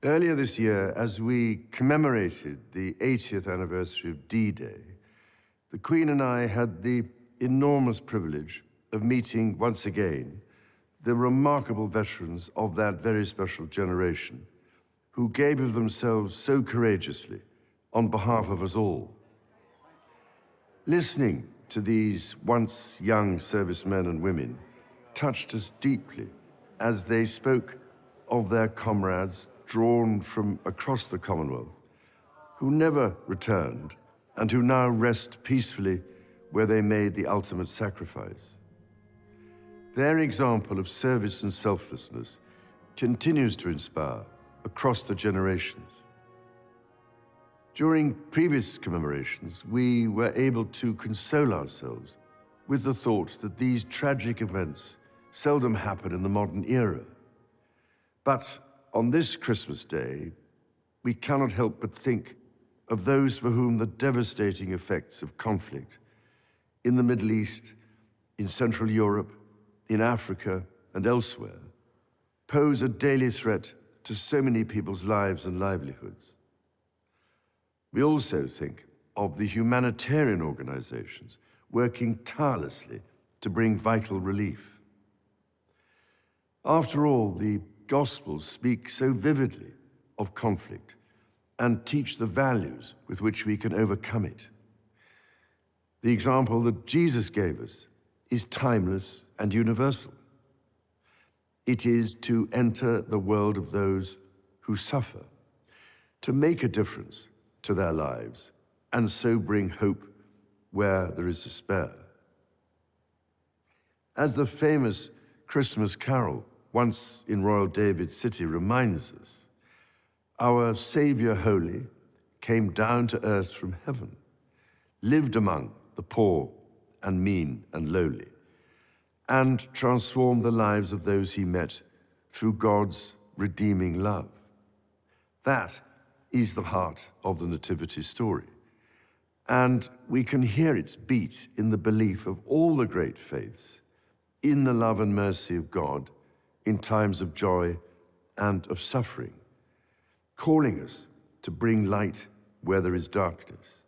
Earlier this year, as we commemorated the 80th anniversary of D-Day, the Queen and I had the enormous privilege of meeting once again the remarkable veterans of that very special generation who gave of themselves so courageously on behalf of us all. Listening to these once young servicemen and women touched us deeply as they spoke of their comrades drawn from across the Commonwealth, who never returned and who now rest peacefully where they made the ultimate sacrifice. Their example of service and selflessness continues to inspire across the generations. During previous commemorations, we were able to console ourselves with the thought that these tragic events seldom happen in the modern era. But on this Christmas Day, we cannot help but think of those for whom the devastating effects of conflict in the Middle East, in Central Europe, in Africa, and elsewhere pose a daily threat to so many people's lives and livelihoods. We also think of the humanitarian organizations working tirelessly to bring vital relief. After all, the Gospels speak so vividly of conflict and teach the values with which we can overcome it. The example that Jesus gave us is timeless and universal. It is to enter the world of those who suffer, to make a difference to their lives, and so bring hope where there is despair. As the famous Christmas carol once in Royal David City reminds us, our Savior Holy came down to earth from heaven, lived among the poor and mean and lowly, and transformed the lives of those he met through God's redeeming love. That is the heart of the Nativity story, and we can hear its beat in the belief of all the great faiths in the love and mercy of God in times of joy and of suffering, calling us to bring light where there is darkness.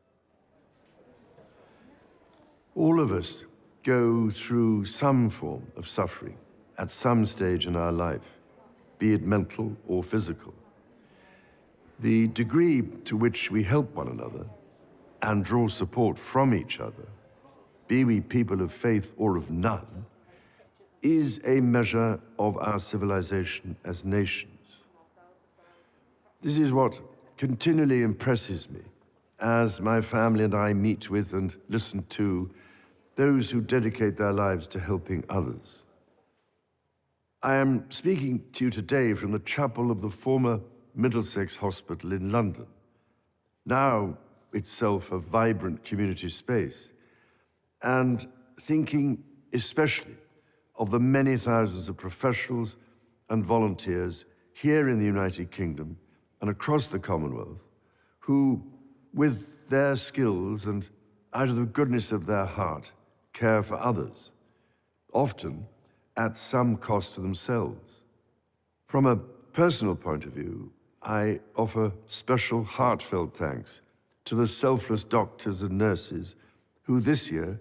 All of us go through some form of suffering at some stage in our life, be it mental or physical. The degree to which we help one another and draw support from each other, be we people of faith or of none, is a measure of our civilization as nations. This is what continually impresses me as my family and I meet with and listen to those who dedicate their lives to helping others. I am speaking to you today from the chapel of the former Middlesex Hospital in London, now itself a vibrant community space, and thinking especially of the many thousands of professionals and volunteers here in the United Kingdom and across the Commonwealth who, with their skills and out of the goodness of their heart, care for others, often at some cost to themselves. From a personal point of view, I offer special heartfelt thanks to the selfless doctors and nurses who this year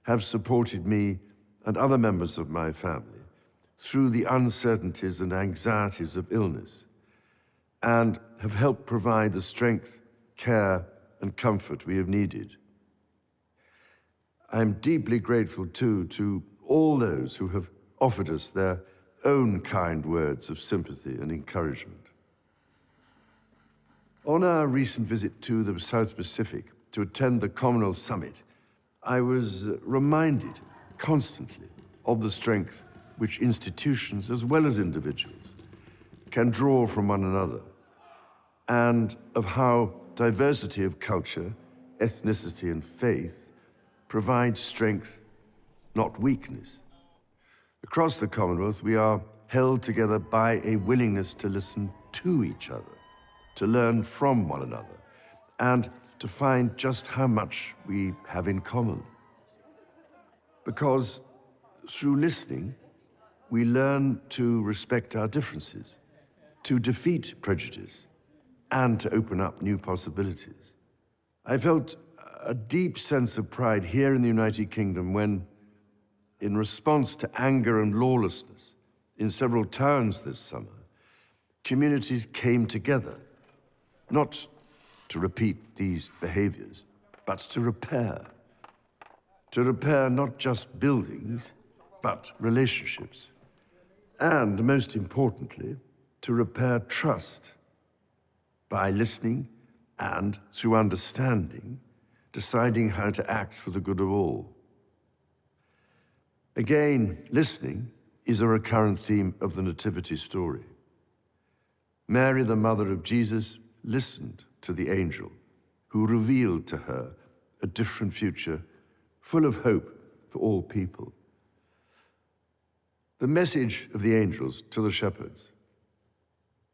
have supported me and other members of my family through the uncertainties and anxieties of illness, and have helped provide the strength, care, and comfort we have needed. I am deeply grateful, too, to all those who have offered us their own kind words of sympathy and encouragement. On our recent visit to the South Pacific to attend the Commonwealth Summit, I was reminded constantly of the strength which institutions, as well as individuals, can draw from one another, and of how diversity of culture, ethnicity, and faith provides strength, not weakness. Across the Commonwealth, we are held together by a willingness to listen to each other, to learn from one another, and to find just how much we have in common. Because through listening, we learn to respect our differences to defeat prejudice and to open up new possibilities. I felt a deep sense of pride here in the United Kingdom when, in response to anger and lawlessness in several towns this summer, communities came together, not to repeat these behaviors, but to repair. To repair not just buildings, but relationships. And most importantly, to repair trust by listening and, through understanding, deciding how to act for the good of all. Again, listening is a recurrent theme of the Nativity story. Mary, the mother of Jesus, listened to the angel who revealed to her a different future full of hope for all people. The message of the angels to the shepherds,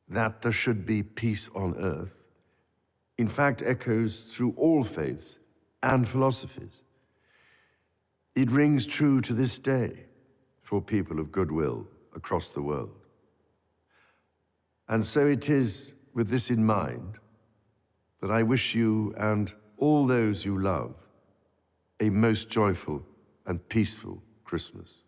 that there should be peace on earth, in fact echoes through all faiths and philosophies. It rings true to this day for people of goodwill across the world. And so it is with this in mind that I wish you and all those you love a most joyful and peaceful Christmas.